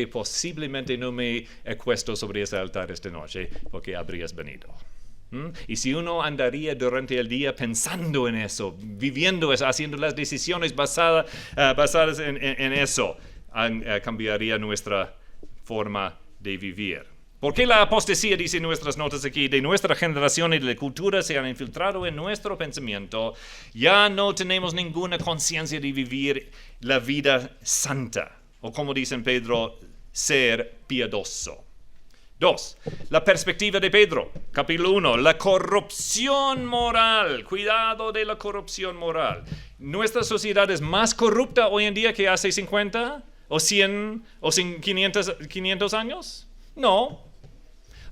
posiblemente no me acuesto sobre ese altar esta noche porque habrías venido. Y si uno andaría durante el día pensando en eso, viviendo eso, haciendo las decisiones basadas en eso, cambiaría nuestra forma de vivir. ¿Por qué la apostasía, dicen nuestras notas aquí, de nuestra generación y de la cultura se han infiltrado en nuestro pensamiento? Ya no tenemos ninguna conciencia de vivir la vida santa, o como dicen Pedro, ser piadoso. 2. La perspectiva de Pedro, capítulo 1, la corrupción moral. Cuidado de la corrupción moral. ¿Nuestra sociedad es más corrupta hoy en día que hace 50 o 100 o 500 años? No.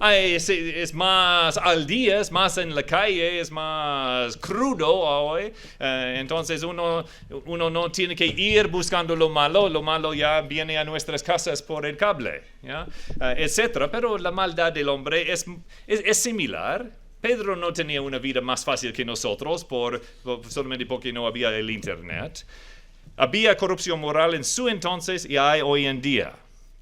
Es más al día, es más en la calle, es más crudo hoy. Entonces uno no tiene que ir buscando lo malo ya viene a nuestras casas por el cable, ¿ya? Etcétera. Pero la maldad del hombre es similar. Pedro no tenía una vida más fácil que nosotros solamente porque no había el internet. Había corrupción moral en su entonces y hay hoy en día.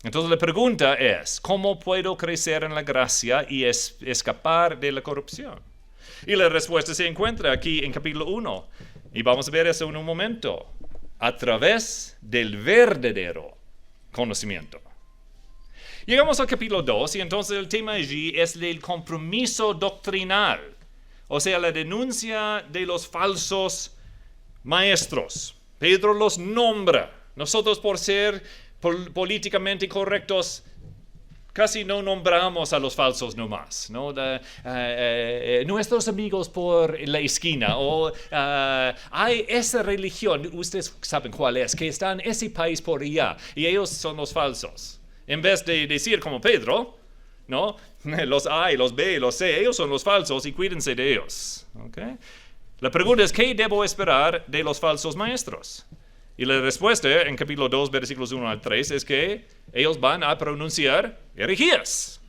Entonces la pregunta es, ¿cómo puedo crecer en la gracia y escapar de la corrupción? Y la respuesta se encuentra aquí en capítulo 1. Y vamos a ver eso en un momento. A través del verdadero conocimiento. Llegamos al capítulo 2 y entonces el tema allí es el compromiso doctrinal. O sea, la denuncia de los falsos maestros. Pedro los nombra. Nosotros por ser políticamente correctos, casi no nombramos a los falsos nomás, ¿no? Nuestros amigos por la esquina, o hay esa religión, ustedes saben cuál es, que está en ese país por allá, y ellos son los falsos. En vez de decir como Pedro, ¿no? Los A, los B, los C, ellos son los falsos y cuídense de ellos. ¿Okay? La pregunta es, ¿qué debo esperar de los falsos maestros? Y la respuesta en capítulo 2, versículos 1 al 3, es que ellos van a pronunciar herejías.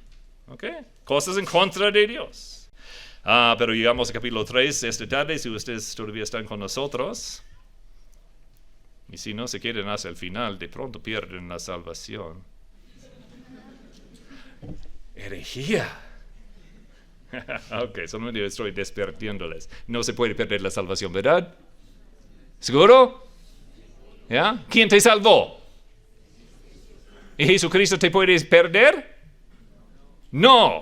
¿Okay? Cosas en contra de Dios. Pero llegamos al capítulo 3 esta tarde, si ustedes todavía están con nosotros. Y si no se quedan hasta el final, de pronto pierden la salvación. Herejía. Ok, solamente estoy despertándoles. No se puede perder la salvación, ¿verdad? ¿Seguro? ¿Ya? ¿Quién te salvó? ¿Y Jesucristo te puede perder? No.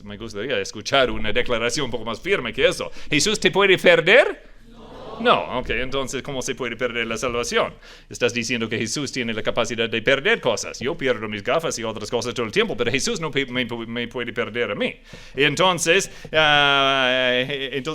Me gustaría escuchar una declaración un poco más firme que eso. ¿Jesús te puede perder? No, ok, entonces, ¿cómo se puede perder la salvación? Estás diciendo que Jesús tiene la capacidad de perder cosas. Yo pierdo mis gafas y otras cosas todo el tiempo, pero Jesús no me puede perder a mí. Entonces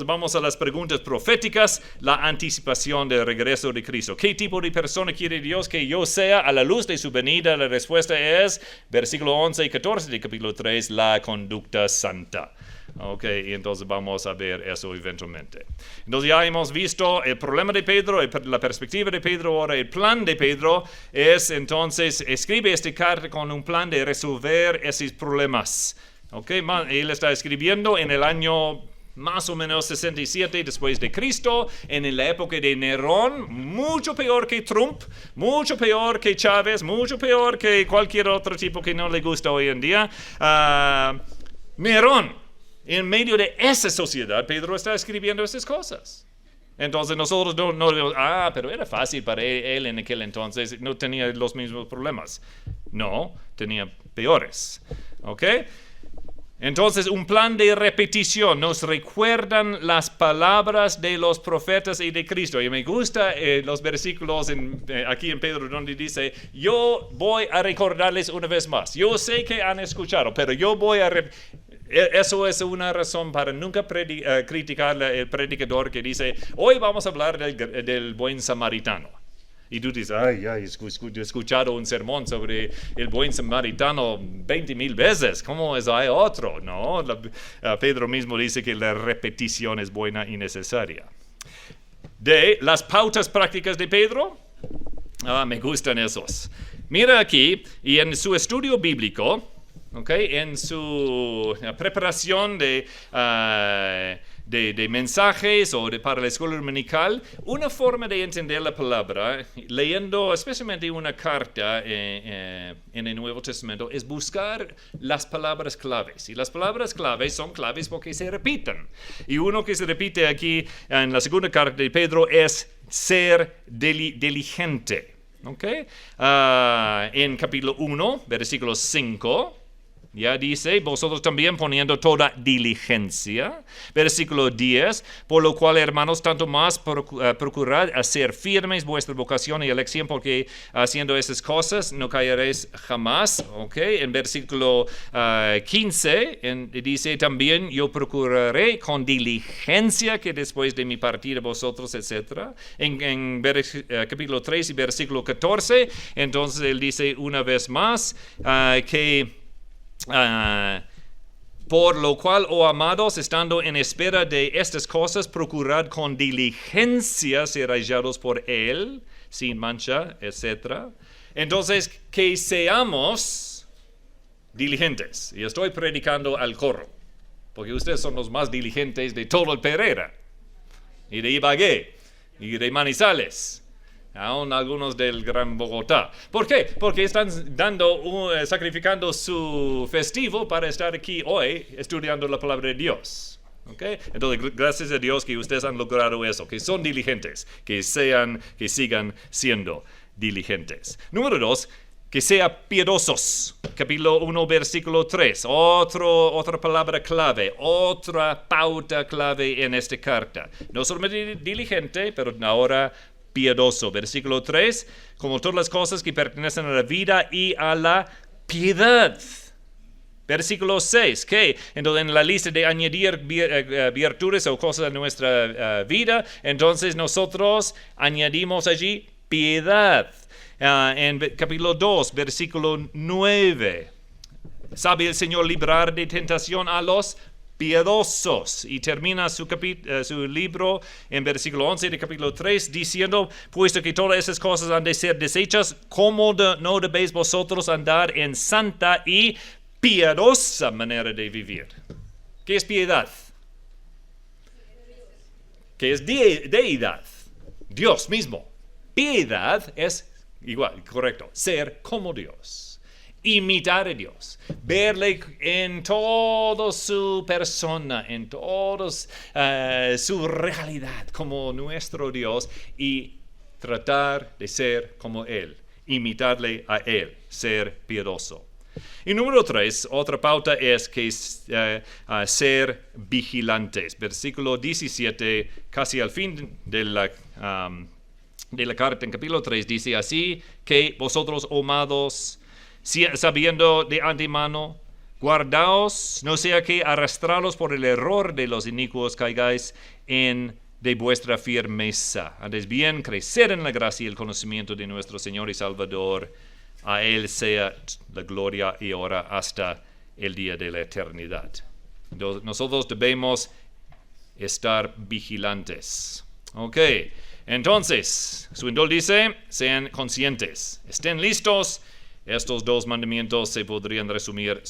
vamos a las preguntas proféticas, la anticipación del regreso de Cristo. ¿Qué tipo de persona quiere Dios que yo sea a la luz de su venida? La respuesta es, versículo 11 y 14 de capítulo 3, la conducta santa. Ok, y entonces vamos a ver eso eventualmente. Entonces ya hemos visto el problema de Pedro, la perspectiva de Pedro, ahora el plan de Pedro es entonces, escribe esta carta con un plan de resolver esos problemas. Ok, él está escribiendo en el año más o menos 67 después de Cristo, en la época de Nerón, mucho peor que Trump, mucho peor que Chávez, mucho peor que cualquier otro tipo que no le gusta hoy en día. Nerón. En medio de esa sociedad, Pedro está escribiendo esas cosas. Entonces nosotros no digo, pero era fácil para él en aquel entonces, no tenía los mismos problemas. No, tenía peores. ¿Ok? Entonces, un plan de repetición. Nos recuerdan las palabras de los profetas y de Cristo. Y me gustan los versículos aquí en Pedro donde dice, yo voy a recordarles una vez más. Yo sé que han escuchado, pero yo voy a eso es una razón para nunca criticar al predicador que dice, hoy vamos a hablar del buen samaritano. Y tú dices, he escuchado un sermón sobre el buen samaritano 20,000 veces. ¿Cómo hay otro? No, Pedro mismo dice que la repetición es buena y necesaria. De las pautas prácticas de Pedro, me gustan esos. Mira aquí, y en su estudio bíblico, en su preparación de de mensajes o para la escuela dominical, una forma de entender la palabra, leyendo especialmente una carta en el Nuevo Testamento, es buscar las palabras claves. Y las palabras claves son claves porque se repiten. Y uno que se repite aquí en la segunda carta de Pedro es ser diligente. ¿Okay? En capítulo 1, versículo 5, ya dice, vosotros también poniendo toda diligencia. Versículo 10, por lo cual, hermanos, tanto más procurad hacer firmes vuestra vocación y elección, porque haciendo esas cosas no caeréis jamás. ¿Okay? En versículo 15, dice también, yo procuraré con diligencia que después de mi partida vosotros, etc. En capítulo 3 y versículo 14, entonces él dice una vez más que por lo cual, oh amados, estando en espera de estas cosas, procurad con diligencia ser hallados por Él, sin mancha, etc. Entonces, que seamos diligentes. Y estoy predicando al coro, porque ustedes son los más diligentes de todo el Pereira, y de Ibagué, y de Manizales, aún algunos del Gran Bogotá. ¿Por qué? Porque están sacrificando su festivo para estar aquí hoy estudiando la palabra de Dios. ¿Okay? Entonces, gracias a Dios que ustedes han logrado eso, que son diligentes, que sigan siendo diligentes. Número 2, que sean piedosos. Capítulo 1, versículo 3. Otra palabra clave, otra pauta clave en esta carta. No solamente diligente, pero ahora piadoso. Versículo 3, como todas las cosas que pertenecen a la vida y a la piedad. Versículo 6, ¿qué? Entonces, en la lista de añadir virtudes o cosas a nuestra vida, entonces nosotros añadimos allí piedad. En capítulo 2, versículo 9, ¿sabe el Señor librar de tentación a los piadosos? Y termina su libro en versículo 11 de capítulo 3 diciendo, puesto que todas esas cosas han de ser deshechas, ¿cómo no debéis vosotros andar en santa y piadosa manera de vivir? ¿Qué es piedad? ¿Qué es deidad? Dios mismo. Piedad es igual, correcto, ser como Dios. Imitar a Dios, verle en toda su persona, en toda su realidad como nuestro Dios y tratar de ser como Él, imitarle a Él, ser piadoso. Y número 3, otra pauta es que ser vigilantes. Versículo 17, casi al fin de la carta en capítulo 3, dice así que vosotros, amados, sabiendo de antemano, guardaos, no sea que arrastrados por el error de los inicuos caigáis de vuestra firmeza. Antes bien, crecer en la gracia y el conocimiento de nuestro Señor y Salvador. A Él sea la gloria y ahora hasta el día de la eternidad. Nosotros debemos estar vigilantes. Ok, entonces, su indol dice, sean conscientes, estén listos. Estos dos mandamientos se podrían resumir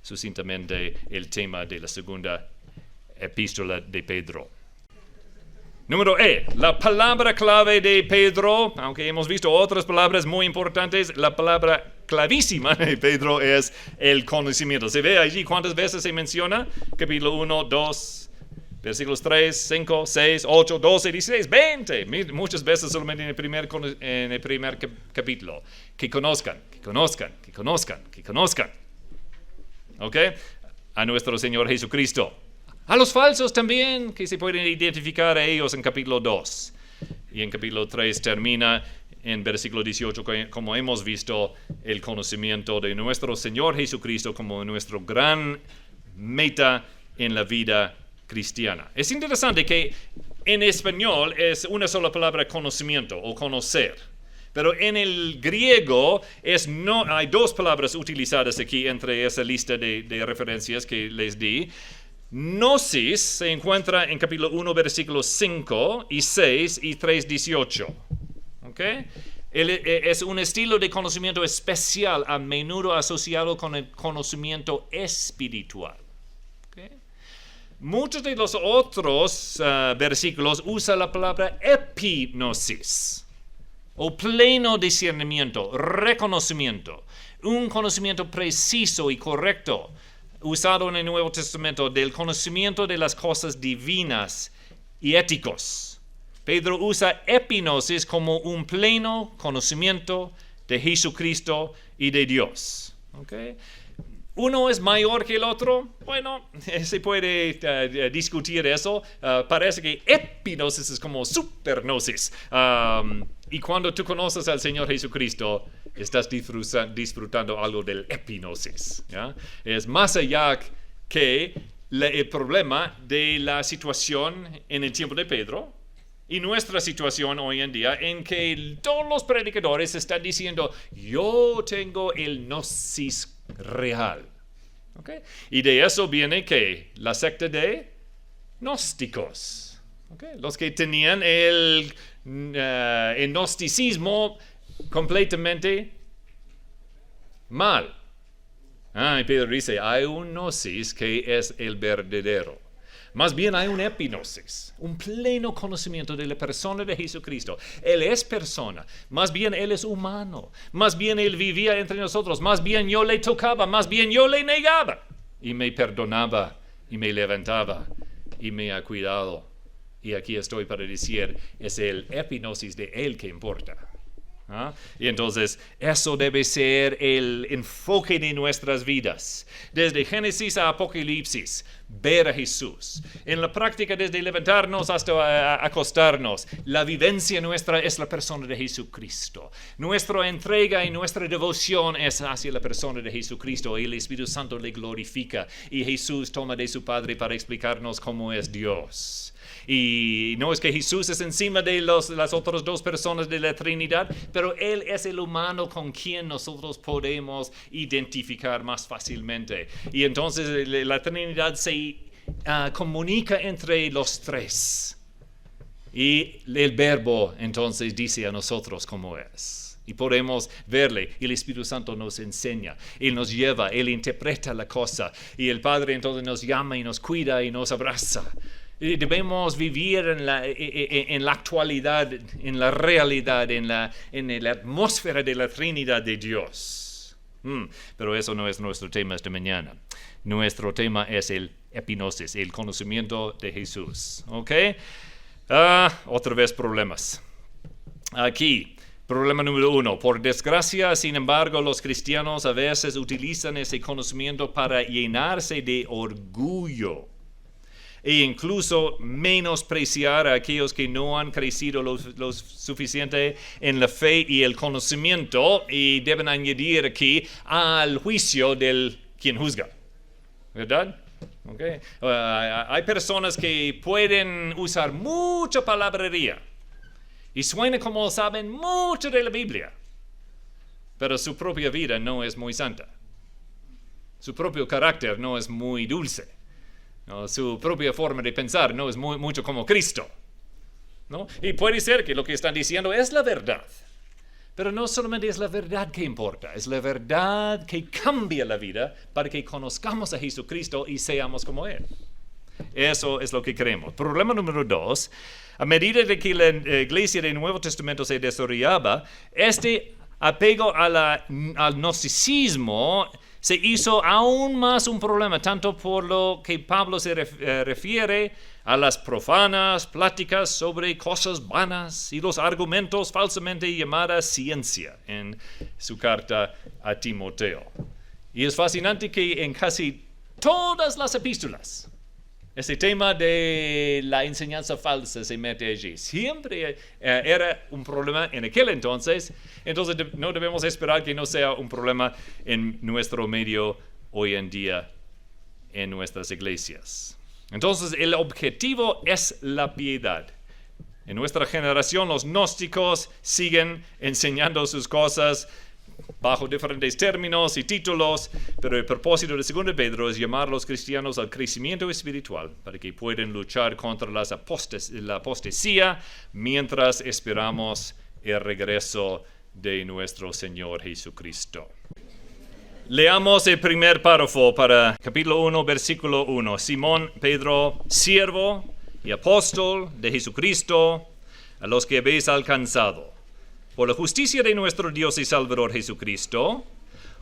sucintamente el tema de la segunda epístola de Pedro. Número E, la palabra clave de Pedro, aunque hemos visto otras palabras muy importantes, la palabra clavísima de Pedro es el conocimiento. ¿Se ve allí cuántas veces se menciona? Capítulo 1, 2, versículos 3, 5, 6, 8, 12, 16, 20. Muchas veces solamente en el primer capítulo. Que conozcan. ¿Ok? A nuestro Señor Jesucristo. A los falsos también, que se pueden identificar a ellos en capítulo 2. Y en capítulo 3 termina en versículo 18, como hemos visto, el conocimiento de nuestro Señor Jesucristo como nuestro gran meta en la vida cristiana. Es interesante que en español es una sola palabra conocimiento o conocer. Pero en el griego hay dos palabras utilizadas aquí entre esa lista de referencias que les di. Gnosis se encuentra en capítulo 1, versículos 5 y 6 y 3, 18. ¿Okay? Es un estilo de conocimiento especial, a menudo asociado con el conocimiento espiritual. ¿Okay? Muchos de los otros versículos usan la palabra epignosis, o pleno discernimiento, reconocimiento, un conocimiento preciso y correcto, usado en el Nuevo Testamento del conocimiento de las cosas divinas y éticos. Pedro usa epignosis como un pleno conocimiento de Jesucristo y de Dios. ¿Okay? ¿Uno es mayor que el otro? Bueno, se puede discutir eso. Parece que epignosis es como supergnosis. Y cuando tú conoces al Señor Jesucristo, estás disfrutando algo del epignosis. ¿Ya? Es más allá que el problema de la situación en el tiempo de Pedro y nuestra situación hoy en día, en que todos los predicadores están diciendo, yo tengo el gnosis real. ¿Okay? Y de eso viene que la secta de gnósticos, ¿okay? Los que tenían el gnosticismo completamente mal. Y Pedro dice, hay un gnosis que es el verdadero. Más bien hay un epignosis, un pleno conocimiento de la persona de Jesucristo. Él es persona, más bien Él es humano, más bien Él vivía entre nosotros, más bien yo le tocaba, más bien yo le negaba. Y me perdonaba, y me levantaba, y me ha cuidado. Y aquí estoy para decir, es el epignosis de Él que importa. Y entonces eso debe ser el enfoque de nuestras vidas. Desde Génesis a Apocalipsis, ver a Jesús. En la práctica, desde levantarnos hasta acostarnos, la vivencia nuestra es la persona de Jesucristo. Nuestra entrega y nuestra devoción es hacia la persona de Jesucristo, y el Espíritu Santo le glorifica. Y Jesús toma de su Padre para explicarnos cómo es Dios. Y no es que Jesús es encima de las otras dos personas de la Trinidad, pero Él es el humano con quien nosotros podemos identificar más fácilmente. Y entonces la Trinidad se comunica entre los tres. Y el Verbo entonces dice a nosotros cómo es. Y podemos verle, y el Espíritu Santo nos enseña, Él nos lleva, Él interpreta la cosa. Y el Padre entonces nos llama y nos cuida y nos abraza. Debemos vivir en la actualidad, en la realidad, en la atmósfera de la Trinidad de Dios. Pero eso no es nuestro tema esta mañana. Nuestro tema es el epignosis, el conocimiento de Jesús. ¿Ok? Otra vez problemas. Aquí, problema número 1. Por desgracia, sin embargo, los cristianos a veces utilizan ese conocimiento para llenarse de orgullo e incluso menospreciar a aquellos que no han crecido lo suficiente en la fe y el conocimiento, y deben añadir aquí al juicio del quien juzga. ¿Verdad? Okay. Hay personas que pueden usar mucha palabrería y suena como saben mucho de la Biblia, pero su propia vida no es muy santa. Su propio carácter no es muy dulce. ¿No? Su propia forma de pensar no es mucho como Cristo, ¿no? Y puede ser que lo que están diciendo es la verdad, pero no solamente es la verdad que importa, es la verdad que cambia la vida para que conozcamos a Jesucristo y seamos como Él. Eso es lo que creemos. Problema número 2, a medida de que la iglesia del Nuevo Testamento se desarrollaba, este apego al gnosticismo se hizo aún más un problema, tanto por lo que Pablo se refiere a las profanas pláticas sobre cosas vanas y los argumentos falsamente llamadas ciencia en su carta a Timoteo. Y es fascinante que en casi todas las epístolas ese tema de la enseñanza falsa se mete allí. Siempre era un problema en aquel entonces no debemos esperar que no sea un problema en nuestro medio hoy en día en nuestras iglesias. Entonces el objetivo es la piedad. En nuestra generación los gnósticos siguen enseñando sus cosas bajo diferentes términos y títulos, pero el propósito de 2 Pedro es llamar a los cristianos al crecimiento espiritual para que puedan luchar contra la apostasía mientras esperamos el regreso de nuestro Señor Jesucristo. Leamos el primer párrafo para capítulo 1, versículo 1. Simón Pedro, siervo y apóstol de Jesucristo, a los que habéis alcanzado, por la justicia de nuestro Dios y Salvador Jesucristo,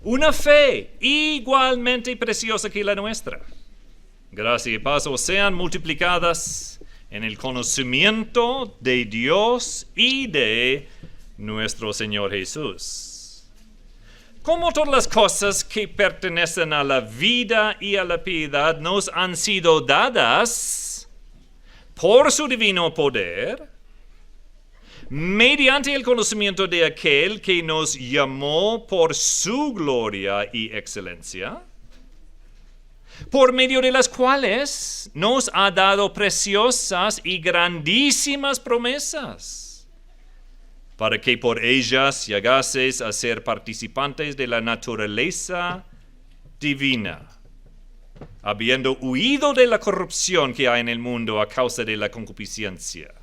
una fe igualmente preciosa que la nuestra. Gracia y paz os sean multiplicadas en el conocimiento de Dios y de nuestro Señor Jesús. Como todas las cosas que pertenecen a la vida y a la piedad nos han sido dadas por su divino poder, mediante el conocimiento de aquel que nos llamó por su gloria y excelencia, por medio de las cuales nos ha dado preciosas y grandísimas promesas, para que por ellas llegaseis a ser participantes de la naturaleza divina, habiendo huido de la corrupción que hay en el mundo a causa de la concupiscencia.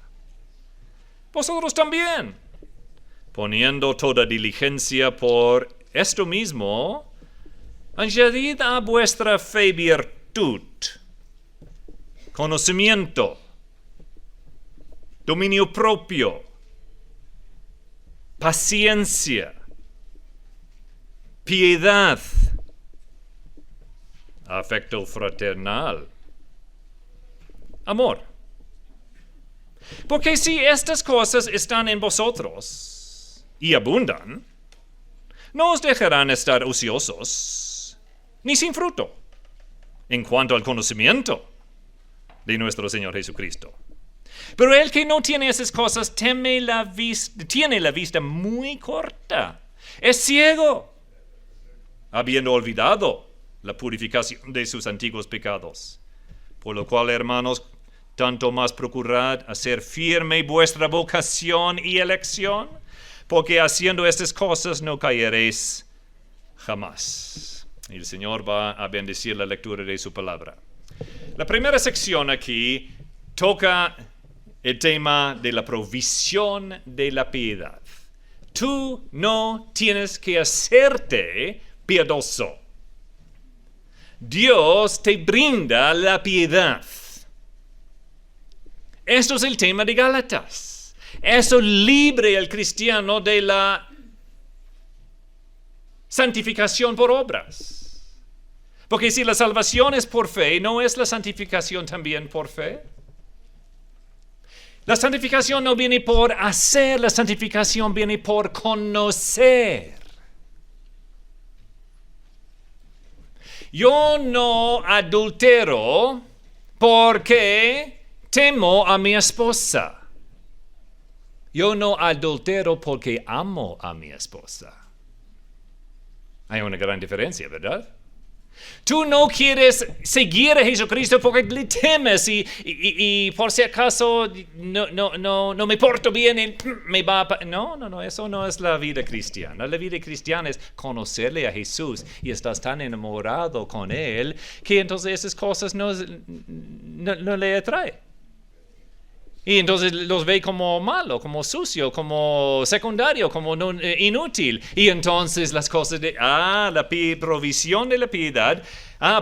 Vosotros también, poniendo toda diligencia por esto mismo, añadid a vuestra fe virtud, conocimiento, dominio propio, paciencia, piedad, afecto fraternal, amor. Porque si estas cosas están en vosotros y abundan, no os dejarán estar ociosos ni sin fruto en cuanto al conocimiento de nuestro Señor Jesucristo. Pero el que no tiene esas cosas tiene la vista muy corta. Es ciego, habiendo olvidado la purificación de sus antiguos pecados. Por lo cual, hermanos, tanto más procurad hacer firme vuestra vocación y elección, porque haciendo estas cosas no caeréis jamás. Y el Señor va a bendecir la lectura de su palabra. La primera sección aquí toca el tema de la provisión de la piedad. Tú no tienes que hacerte piadoso. Dios te brinda la piedad. Esto es el tema de Gálatas. Eso libre al cristiano de la santificación por obras. Porque si la salvación es por fe, ¿no es la santificación también por fe? La santificación no viene por hacer, la santificación viene por conocer. Yo no adultero porque temo a mi esposa. Yo no adultero porque amo a mi esposa. Hay una gran diferencia, ¿verdad? Tú no quieres seguir a Jesucristo porque le temes y por si acaso no me porto bien y me va a... No, eso no es la vida cristiana. La vida cristiana es conocerle a Jesús y estás tan enamorado con Él que entonces esas cosas no le atraen. Y entonces los ve como malo, como sucio, como secundario, como inútil. Y entonces las cosas de, la provisión de la piedad.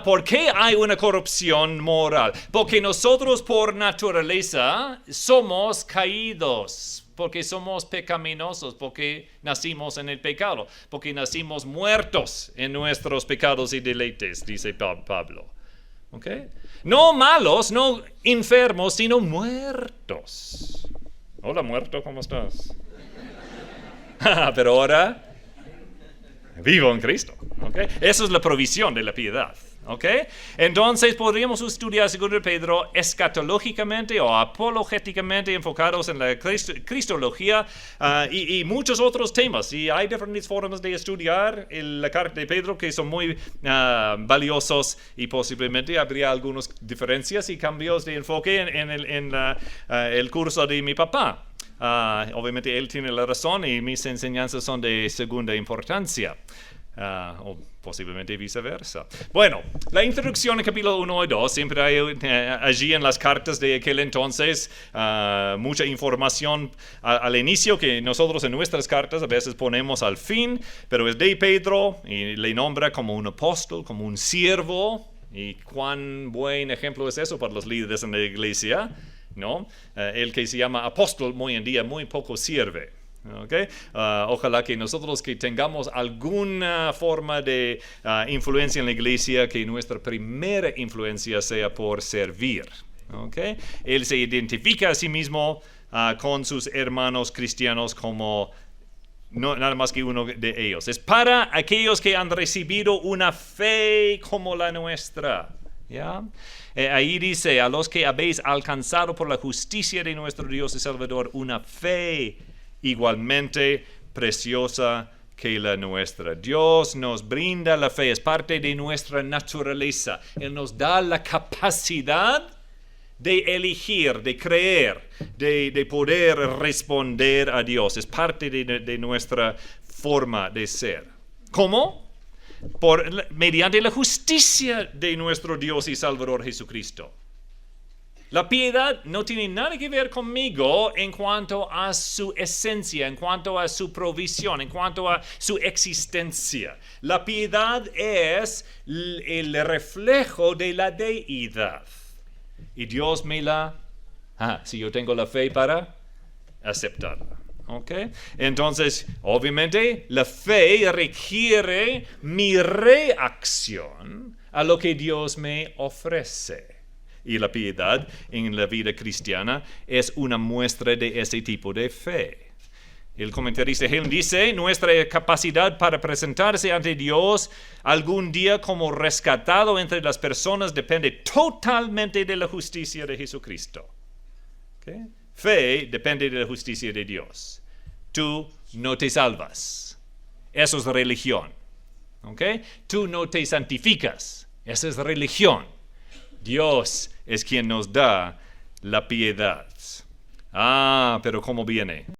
¿Por qué hay una corrupción moral? Porque nosotros por naturaleza somos caídos. Porque somos pecaminosos, porque nacimos en el pecado. Porque nacimos muertos en nuestros pecados y deleites, dice Pablo. ¿Okay? No malos, no enfermos, sino muertos. Hola, muerto, ¿cómo estás? Pero ahora vivo en Cristo. ¿Okay? Eso es la provisión de la piedad. ¿Okay? Entonces podríamos estudiar, según Pedro, escatológicamente o apologéticamente enfocados en la cristología y muchos otros temas. Y hay diferentes formas de estudiar la carta de Pedro que son muy valiosos y posiblemente habría algunas diferencias y cambios de enfoque en el curso de mi papá. Obviamente él tiene la razón y mis enseñanzas son de segunda importancia. o posiblemente viceversa. Bueno, la introducción en capítulo 1 y 2, siempre hay allí en las cartas de aquel entonces mucha información al inicio que nosotros en nuestras cartas a veces ponemos al fin, pero es de Pedro y le nombra como un apóstol, como un siervo, y cuán buen ejemplo es eso para los líderes en la iglesia, ¿no? El que se llama apóstol hoy en día muy poco sirve. Okay. Ojalá que nosotros que tengamos alguna forma de influencia en la iglesia, que nuestra primera influencia sea por servir. Okay. Él se identifica a sí mismo con sus hermanos cristianos como no, nada más que uno de ellos. Es para aquellos que han recibido una fe como la nuestra. ¿Ya? Ahí dice, a los que habéis alcanzado por la justicia de nuestro Dios y Salvador una fe igualmente preciosa que la nuestra. Dios nos brinda la fe, es parte de nuestra naturaleza. Él nos da la capacidad de elegir, de creer, de poder responder a Dios. Es parte de nuestra forma de ser. ¿Cómo? Mediante la justicia de nuestro Dios y Salvador Jesucristo. La piedad no tiene nada que ver conmigo en cuanto a su esencia, en cuanto a su provisión, en cuanto a su existencia. La piedad es el reflejo de la deidad. Y Dios me si yo tengo la fe para aceptarla. ¿Okay? Entonces, obviamente, la fe requiere mi reacción a lo que Dios me ofrece. Y la piedad en la vida cristiana es una muestra de ese tipo de fe. El comentarista Helm dice, nuestra capacidad para presentarse ante Dios algún día como rescatado entre las personas depende totalmente de la justicia de Jesucristo. ¿Okay? Fe depende de la justicia de Dios. Tú no te salvas. Eso es religión. ¿Okay? Tú no te santificas. Eso es religión. Dios es quien nos da la piedad. Pero ¿cómo viene?